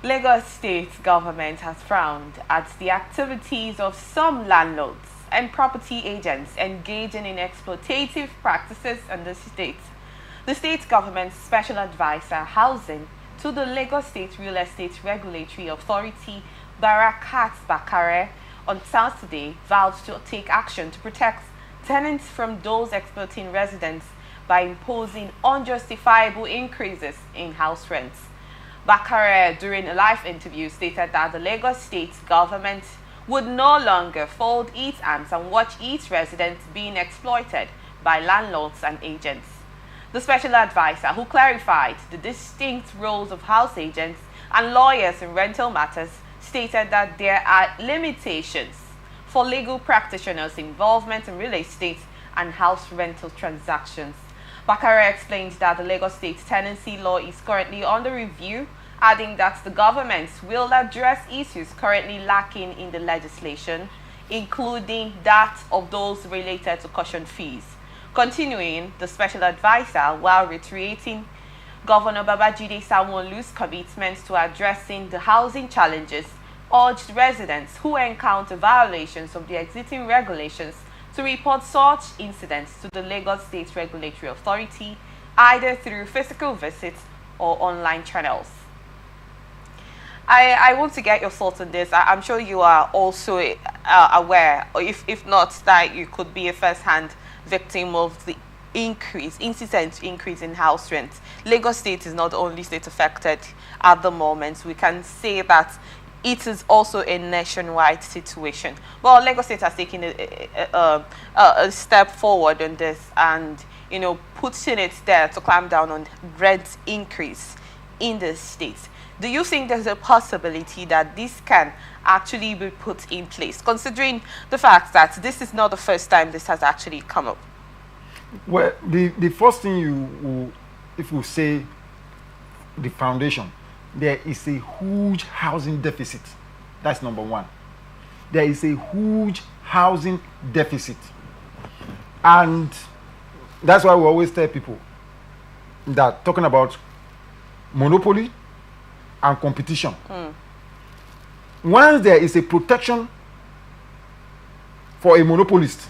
Lagos State government has frowned at the activities of some landlords and property agents engaging in exploitative practices in the state. The state government's special advisor housing to the Lagos State Real Estate Regulatory Authority, Barakat Bakare, on Saturday vowed to take action to protect tenants from those exploiting residents by imposing unjustifiable increases in house rents. Bakare, during a live interview, stated that the Lagos State government would no longer fold its arms and watch its residents being exploited by landlords and agents. The special advisor, who clarified the distinct roles of house agents and lawyers in rental matters, stated that there are limitations for legal practitioners' involvement in real estate and house rental transactions. Bakare explained that the Lagos State tenancy law is currently under review, adding that the government will address issues currently lacking in the legislation, including that of those related to caution fees. Continuing, the special advisor, while reiterating Governor Babajide Sanwo-Olu's commitment to addressing the housing challenges, urged residents who encounter violations of the existing regulations to report such incidents to the Lagos State Regulatory Authority, either through physical visits or online channels. I want to get your thoughts on this. I'm sure you are also aware, or if not, that you could be a first-hand victim of the insistent increase in house rents. Lagos State is not the only state affected at the moment. We can say that it is also a nationwide situation. Well, Lagos State has taken a step forward on this, and putting it there to clamp down on rent increase in the state. Do you think there's a possibility that this can actually be put in place, considering the fact that this is not the first time this has actually come up? Well, the first thing if you say the foundation, there is a huge housing deficit. That's number one. There is a huge housing deficit. And that's why we always tell people that talking about monopoly and competition. Once there is a protection for a monopolist,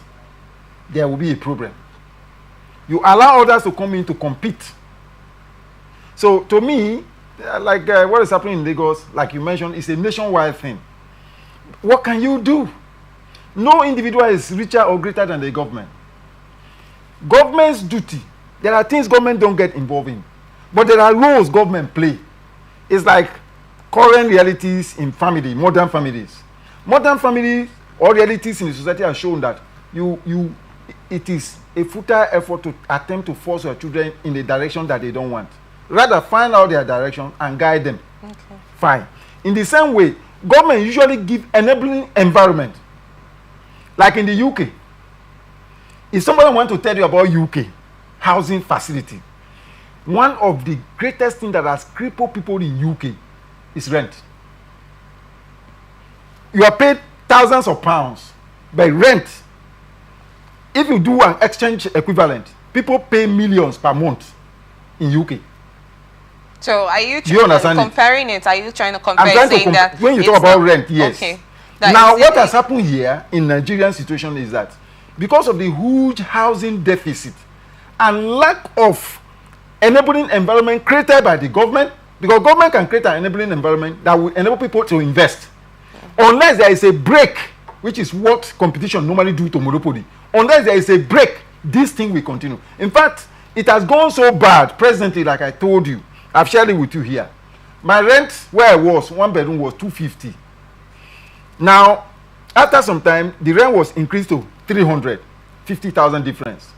there will be a problem. You allow others to come in to compete. So to me, like what is happening in Lagos, like you mentioned, is a nationwide thing. What can you do? No individual is richer or greater than the government. Government's duty, there are things government don't get involved in, but there are roles government play. It's like current realities in family, modern families. Modern families or realities in the society have shown that it is a futile effort to attempt to force your children in the direction that they don't want. Rather, find out their direction and guide them. Okay. Fine. In the same way, government usually give enabling environment. Like in the UK. If somebody wants to tell you about UK housing facility, one of the greatest things that has crippled people in UK is rent. You are paid thousands of pounds by rent. If you do an exchange equivalent, people pay millions per month in UK. So are you comparing it? Are you trying to compare that when you talk about rent, yes. Okay. Now what has happened here in Nigerian situation is that because of the huge housing deficit and lack of enabling environment created by the government, because government can create an enabling environment that will enable people to invest. Unless there is a break, which is what competition normally do to monopoly. Unless there is a break, this thing will continue. In fact, it has gone so bad presently, like I told you. I've shared it with you here. My rent where I was, one bedroom was 250. Now, after some time, the rent was increased to 350,000 difference.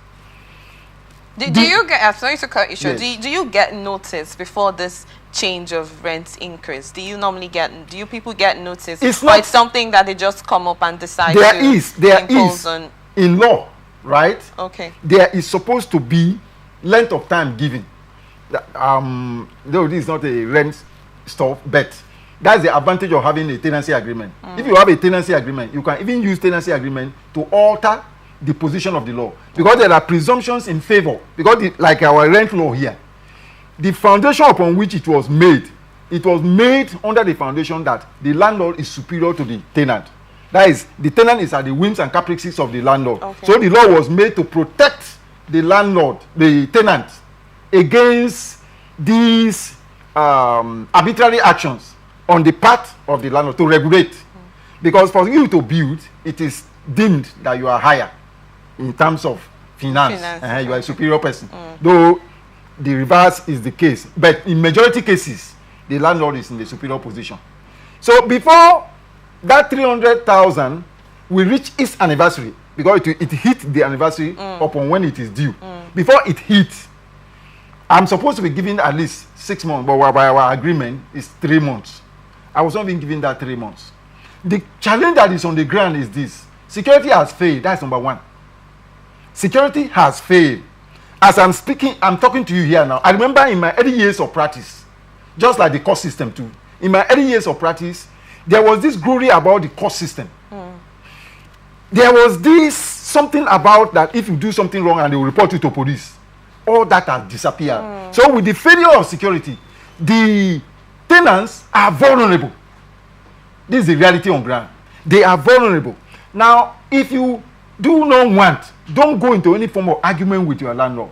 Do you get, I'm sorry to cut you short, yes. do you get notice before this change of rent increase? Do you people get notice? It's not, or it's something that they just come up and decide there is in law, right? Okay. There is supposed to be length of time given. Though this is not a rent stuff, but that's the advantage of having a tenancy agreement. If you have a tenancy agreement, you can even use tenancy agreement to alter the position of the law, because there are presumptions in favor, because like our rent law here, the foundation upon which it was made it was made under the foundation that the landlord is superior to the tenant. That is, the tenant is at the whims and caprices of the landlord. Okay. So the law was made to protect the landlord, the tenant, against these arbitrary actions on the part of the landlord to regulate. Because for you to build, it is deemed that you are higher in terms of finance. You are a superior person. Though the reverse is the case. But in majority cases, the landlord is in the superior position. So before that 300,000 will reach its anniversary, because it hit the anniversary upon when it is due. Before it hits, I'm supposed to be given at least 6 months, but by our agreement is 3 months. I was not being given that 3 months. The challenge that is on the ground is this: security has failed. That's number one. Security has failed. As I'm speaking, I'm talking to you here now. I remember in my early years of practice, just like the court system too, in my early years of practice, there was this glory about the court system. There was this something about that if you do something wrong and they will report you to police, all that has disappeared. So with the failure of security, the tenants are vulnerable. This is the reality on ground. They are vulnerable. Now, if you do not want, don't go into any form of argument with your landlord.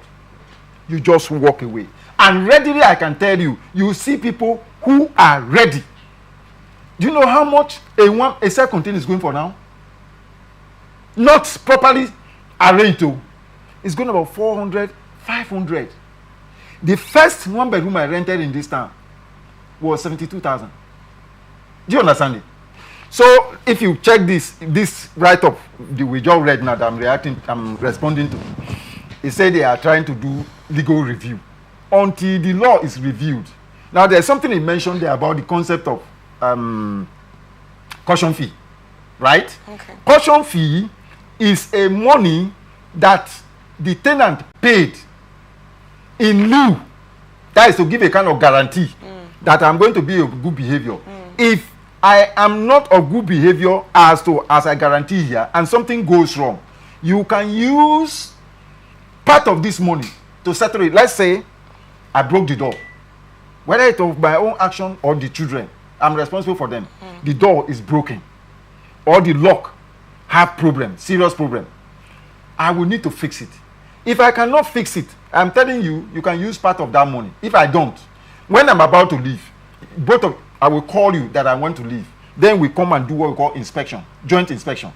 You just walk away. And readily, I can tell you, you see people who are ready. Do you know how much a cell container is going for now? Not properly arranged. It's going about 400, 500. The first one bedroom I rented in this town was 72,000. Do you understand it? So if you check this write-up we just read now that I'm responding to, it said they are trying to do legal review until the law is reviewed. Now there's something he mentioned there about the concept of caution fee, right? Okay. Caution fee is a money that the tenant paid in lieu, that is to give a kind of guarantee that I'm going to be of good behavior. If I am not of good behavior as I guarantee here, and something goes wrong, you can use part of this money to settle it. Let's say I broke the door, whether it's of my own action or the children, I'm responsible for them. The door is broken, or the lock have problem, serious problem. I will need to fix it. If I cannot fix it, I'm telling you, you can use part of that money. If I don't, when I'm about to leave, I will call you that I want to leave. Then we come and do what we call inspection, joint inspection.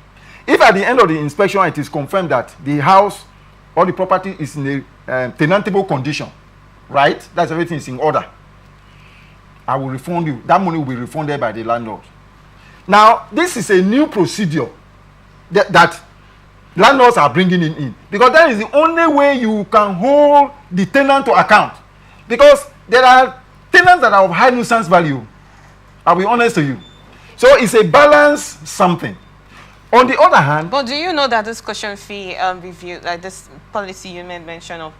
If at the end of the inspection it is confirmed that the house or the property is in a tenantable condition, right? That's everything is in order. I will refund you. That money will be refunded by the landlord. Now, this is a new procedure that landlords are bringing in, because that is the only way you can hold the tenant to account. Because there are tenants that are of high nuisance value. I'll be honest to you. So it's a balance something. On the other hand... But do you know that this caution fee review, like this policy you made mention of,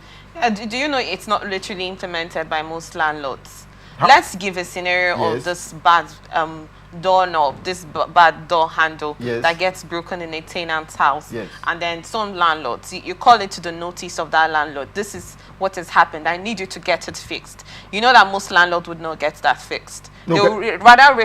do you know it's not literally implemented by most landlords? Let's give a scenario of this bad doorknob, this bad door handle that gets broken in a tenant's house. And then some landlords, you call it to the notice of that landlord. This is what has happened. I need you to get it fixed. You know that most landlords would not get that fixed. They would rather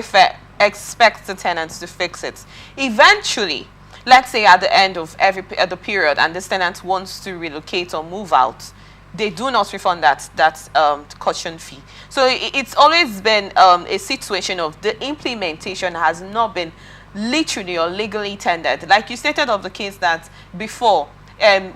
expect the tenants to fix it. Eventually, let's say at the end of the period, and this tenant wants to relocate or move out, they do not refund that caution fee. So it's always been a situation of the implementation has not been literally or legally tendered. Like you stated of the case that before,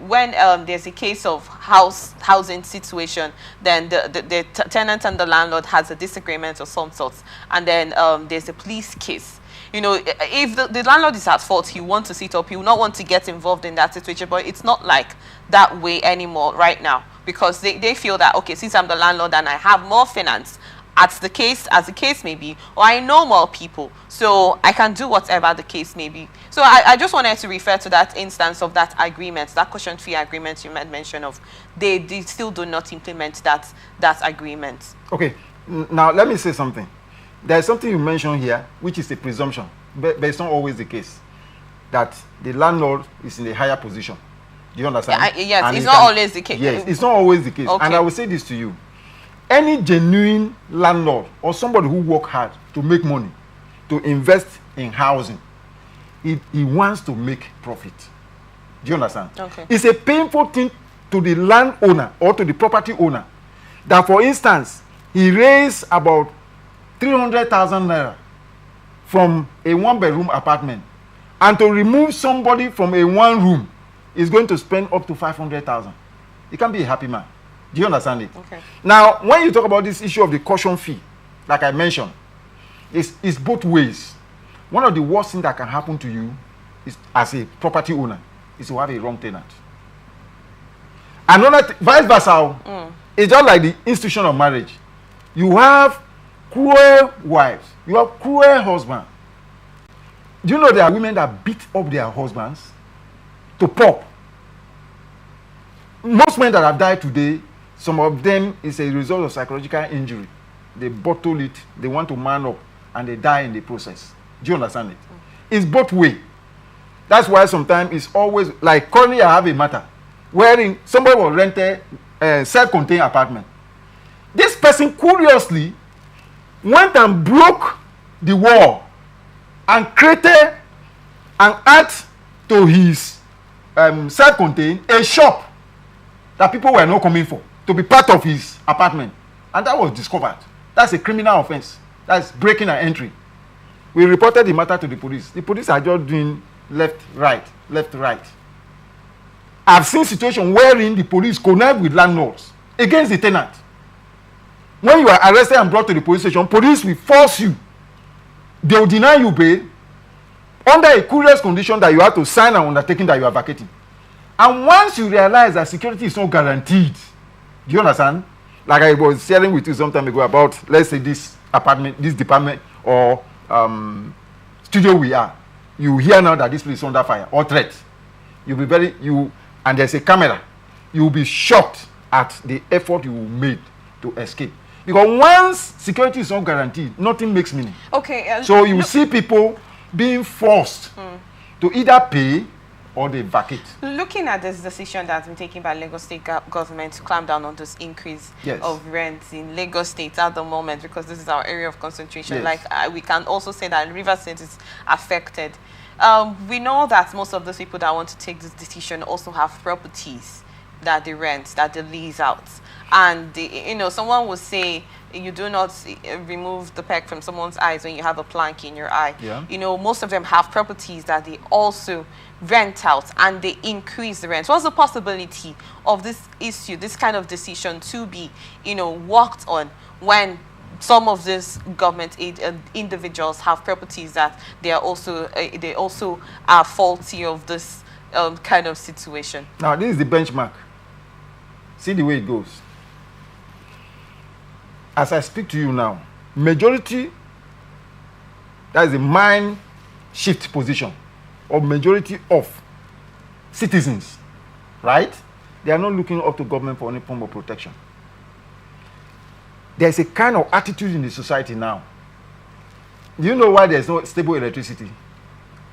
when there's a case of housing situation, then the tenant and the landlord has a disagreement of some sorts, and then there's a police case. You know, if the landlord is at fault, he wants to sit up, he will not want to get involved in that situation, but it's not like that way anymore right now, because they feel that, okay, since I'm the landlord and I have more finance, as the case may be, or I know more people, so I can do whatever the case may be. So I just wanted to refer to that instance of that agreement, that caution fee agreement you made mention of. They still do not implement that agreement. Okay, now let me say something. There's something you mentioned here, which is a presumption, but it's not always the case, that the landlord is in a higher position. Do you understand? Yes, it's not always the case. Yes, it's not always the case. Okay. And I will say this to you. any genuine landlord or somebody who work hard to make money, to invest in housing, he wants to make profit. Do you understand? Okay. It's a painful thing to the landowner or to the property owner that, for instance, he raised about 300,000 naira from a one-bedroom apartment, and to remove somebody from a one room is going to spend up to 500,000. He can't be a happy man. Do you understand it? Okay. Now, when you talk about this issue of the caution fee, like I mentioned, it's both ways. One of the worst things that can happen to you is, as a property owner, is to have a wrong tenant. Another vice versa. It's just like the institution of marriage. You have cruel wives, you have cruel husbands. Do you know there are women that beat up their husbands to pop? Most men that have died today, some of them is a result of psychological injury. They bottle it, they want to man up, and they die in the process. Do you understand it? It's both way. That's why sometimes it's always, like currently I have a matter wherein somebody will rent a self-contained apartment. This person curiously went and broke the wall and created and add to his self-contained a shop that people were not coming for to be part of his apartment, and that was discovered. That's a criminal offense. That's breaking and entry. We reported the matter to the police. The police are just doing left, right. I've seen situations wherein the police connive with landlords against the tenant. When you are arrested and brought to the police station, police will force you. They will deny you bail under a curious condition that you have to sign an undertaking that you are vacating. And once you realize that security is not guaranteed, do you understand? Like I was sharing with you some time ago about, let's say, this apartment, this department or studio we are. You hear now that this place is under fire or threat. You'll be and there's a camera. You'll be shocked at the effort you made to escape. Because once security is not guaranteed, nothing makes meaning. Okay. So you see people being forced to either pay or they vacate. Looking at this decision that's been taken by Lagos State government to clamp down on this increase of rents in Lagos State at the moment, because this is our area of concentration, like we can also say that River State is affected. We know that most of those people that want to take this decision also have properties that they rent, that they lease out. And, someone will say, you do not remove the peg from someone's eyes when you have a plank in your eye. Yeah. Most of them have properties that they also rent out and they increase the rent. What's the possibility of this issue, this kind of decision to be, worked on when some of these government individuals have properties that they also are faulty of this kind of situation? Now, this is the benchmark. See the way it goes. As I speak to you now, majority, that is the mind shift position of majority of citizens, right? They are not looking up to government for any form of protection. There's a kind of attitude in the society now. Do you know why there's no stable electricity?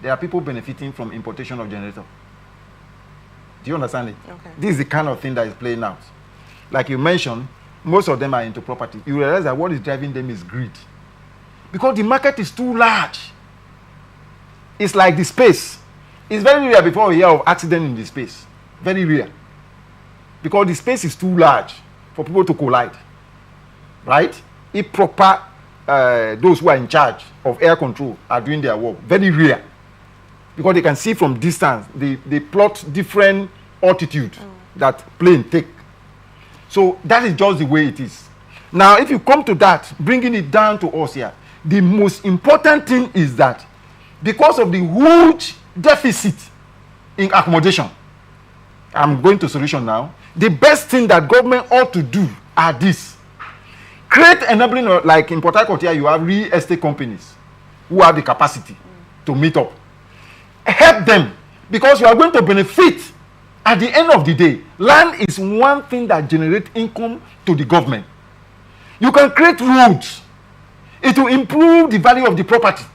There are people benefiting from importation of generator. Do you understand it? Okay. This is the kind of thing that is playing out. Like you mentioned, most of them are into property. You realize that what is driving them is greed. Because the market is too large. It's like the space. It's very rare before we hear of accident in the space. Very rare. Because the space is too large for people to collide. Right? If proper, those who are in charge of air control are doing their work. Very rare. Because they can see from distance. They plot different altitude that plane take. So that is just the way it is. Now, if you come to that, bringing it down to us here, the most important thing is that because of the huge deficit in accommodation, I'm going to solution now. The best thing that government ought to do are this. Create enabling, like in Port Harcourt here, you have real estate companies who have the capacity to meet up. Help them, because you are going to benefit. At the end of the day, land is one thing that generates income to the government. You can create roads. It will improve the value of the property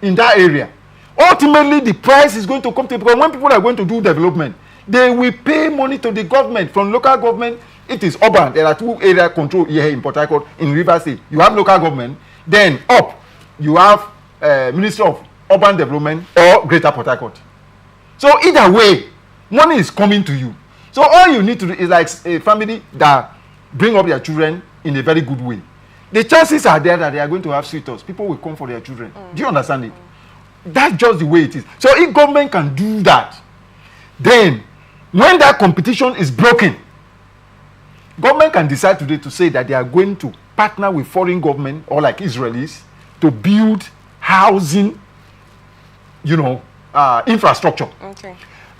in that area. Ultimately, the price is going to come to, because when people are going to do development, they will pay money to the government, from local government It is urban. There are 2 area control here in Port Harcourt, in Rivers State. You have local government. Then up, you have Ministry of Urban Development or Greater Port Harcourt. So either way, money is coming to you. So all you need to do is like a family that bring up their children in a very good way. The chances are there that they are going to have suitors. People will come for their children. Do you understand it? That's just the way it is. So if government can do that, then when that competition is broken, government can decide today to say that they are going to partner with foreign government or like Israelis to build housing, infrastructure. Okay.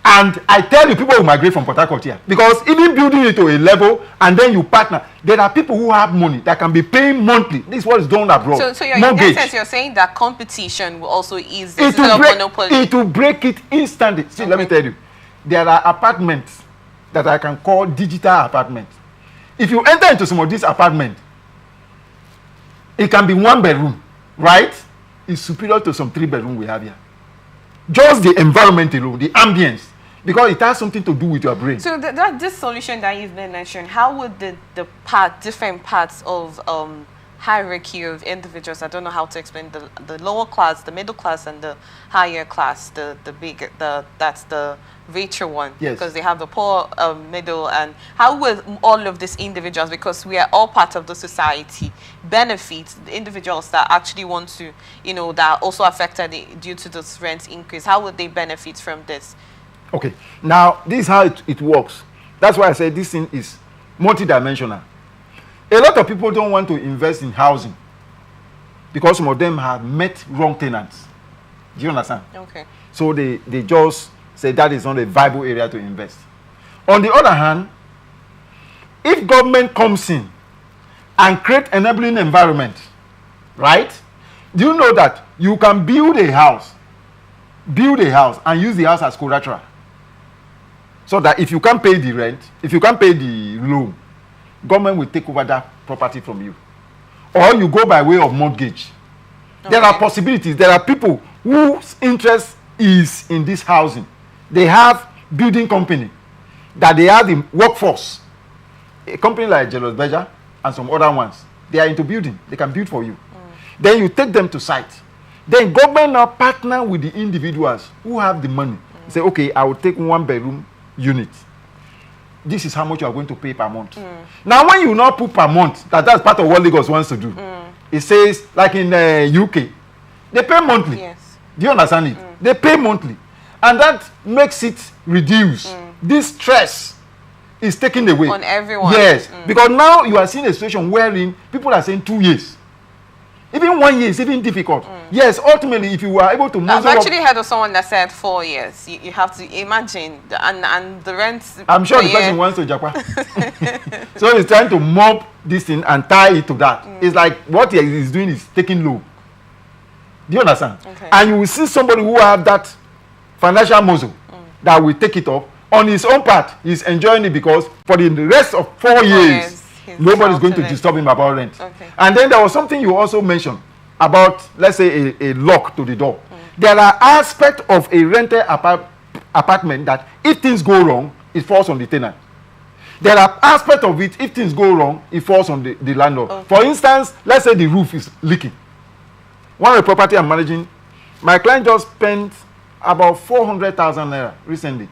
And I tell you, people will migrate from Port Harcourt here. Because even building it to a level and then you partner, there are people who have money that can be paying monthly. This is what is done abroad. So in essence, you're saying that competition will also ease the monopoly. It will break it instantly. See, let me tell you. There are apartments that I can call digital apartments. If you enter into some of these apartments, it can be 1 bedroom, right? It's superior to some 3 bedroom we have here. Just the environment alone, the ambience, because it has something to do with your brain. So this solution that you've been mentioned, how would the different parts of hierarchy of individuals, I don't know how to explain, the lower class, the middle class, and the higher class, that's the richer one, yes, because they have the poor, middle, and how will all of these individuals, because we are all part of the society, benefit the individuals that actually want to, that are also affected due to this rent increase? How would they benefit from this? Okay, now this is how it works. That's why I said this thing is multidimensional. A lot of people don't want to invest in housing because some of them have met wrong tenants. Do you understand? Okay. So they just say that is not a viable area to invest. On the other hand, if government comes in and create enabling environment, right? Do you know that you can build a house and use the house as collateral? So that if you can't pay the rent, if you can't pay the loan, government will take over that property from you. Or you go by way of mortgage. Okay. There are possibilities. There are people whose interest is in this housing. They have building company, that they have the workforce. A company like Jealous Beja and some other ones, they are into building. They can build for you. Then you take them to site. Then government now partner with the individuals who have the money. Say, okay, I will take 1 bedroom unit. This is how much you are going to pay per month. Now, when you now put per month, that's part of what Lagos wants to do. It says, like in UK, they pay monthly. Yes. Do you understand it? They pay monthly. And that makes it reduce. This stress is taken away. On everyone. Yes. Because now you are seeing a situation wherein people are saying 2 years. Even 1 year is even difficult. Yes, ultimately, if you are able to... I've actually heard of someone that said 4 years. You have to imagine, and the rent... I'm sure the person wants to japa. So he's trying to mop this thing and tie it to that. It's like what he is doing is taking low. Do you understand? Okay. And you will see somebody who have that financial muscle that will take it up. On his own part, he's enjoying it because for the rest of 4 years, nobody's going to disturb him about rent. Okay. And then there was something you also mentioned about, let's say, a lock to the door. There are aspects of a rented apartment that if things go wrong, it falls on the tenant. There are aspects of it, if things go wrong, it falls on the landlord. Okay. For instance, let's say the roof is leaking. One of the property I'm managing, my client just spent about 400,000 naira recently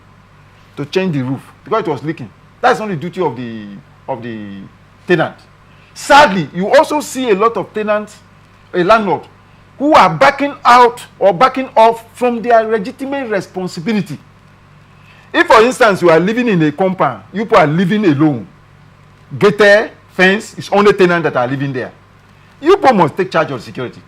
to change the roof because it was leaking. That's not the duty of the tenant. Sadly, you also see a lot of tenants, a landlord, who are backing out or backing off from their legitimate responsibility. If, for instance, you are living in a compound, you people are living alone, gated, fence, it's only tenants that are living there. You people must take charge of security.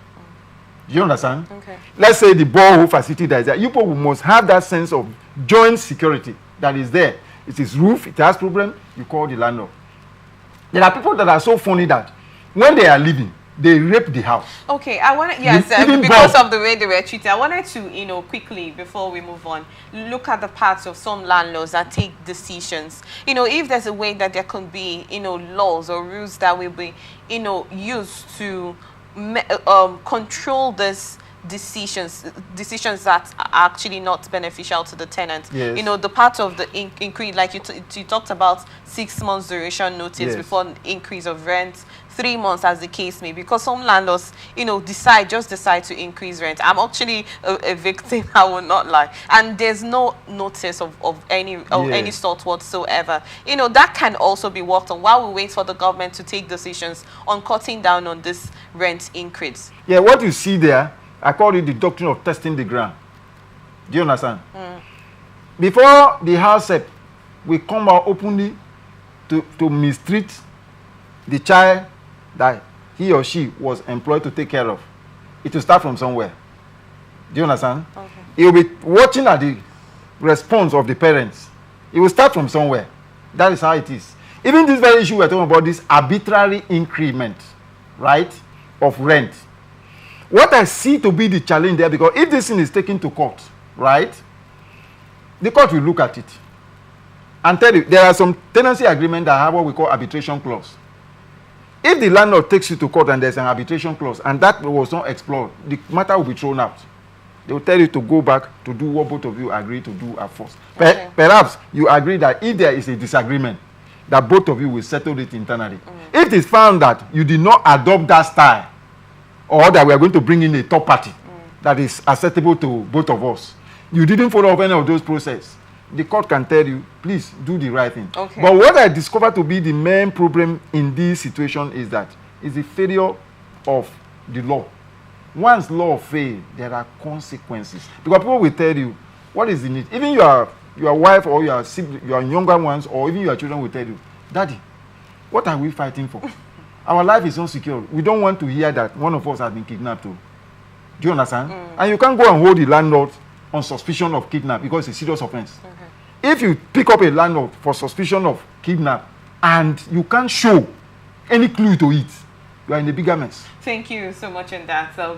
Do you understand? Okay. Let's say the borehole facility that is there. You people must have that sense of joint security that is there. It is roof, it has problem, you call the landlord. There are people that are so funny that when they are living, they rape the house. Okay, I want to, yes, because of the way they were treated, I wanted to, quickly, before we move on, look at the parts of some landlords that take decisions. If there's a way that there can be, laws or rules that will be, used to control this decisions that are actually not beneficial to the tenant. Yes. You know, the part of the increase, like you talked about 6 months duration notice Yes. before an increase of rent, 3 months as the case may be, because some landlords, you know, decide to increase rent. I'm actually a victim, I will not lie, and there's no notice of any sort whatsoever. You know, that can also be worked on while we wait for the government to take decisions on cutting down on this rent increase. Yeah, what you see there, I call it the doctrine of testing the ground. Do you understand? Before the house help, we come out openly to mistreat the child that he or she was employed to take care of. It will start from somewhere. Do you understand? Okay. He will be watching at the response of the parents. It will start from somewhere. That is how it is. Even this very issue we're talking about, this arbitrary increment, right, of rent. What I see to be the challenge there, because if this thing is taken to court, right, the court will look at it and tell you there are some tenancy agreements that have what we call arbitration clause. If the landlord takes you to court and there's an arbitration clause and that was not explored, the matter will be thrown out. They will tell you to go back to do what both of you agree to do at first. Okay. Perhaps you agree that if there is a disagreement, that both of you will settle it internally. If it is found that you did not adopt that style, or that we are going to bring in a third party that is acceptable to both of us, you didn't follow up any of those processes, the court can tell you, please do the right thing. Okay. But what I discovered to be the main problem in this situation is that it's the failure of the law. Once law fails, there are consequences. Because people will tell you, what is the need? Even your wife or your younger ones or even your children will tell you, Daddy, what are we fighting for? Our life is insecure. We don't want to hear that one of us has been kidnapped too. Do you understand? And you can't go and hold the landlord on suspicion of kidnap because it's a serious offense. If you pick up a landlord for suspicion of kidnap and you can't show any clue to it, you are in a bigger mess. Thank you so much on that. So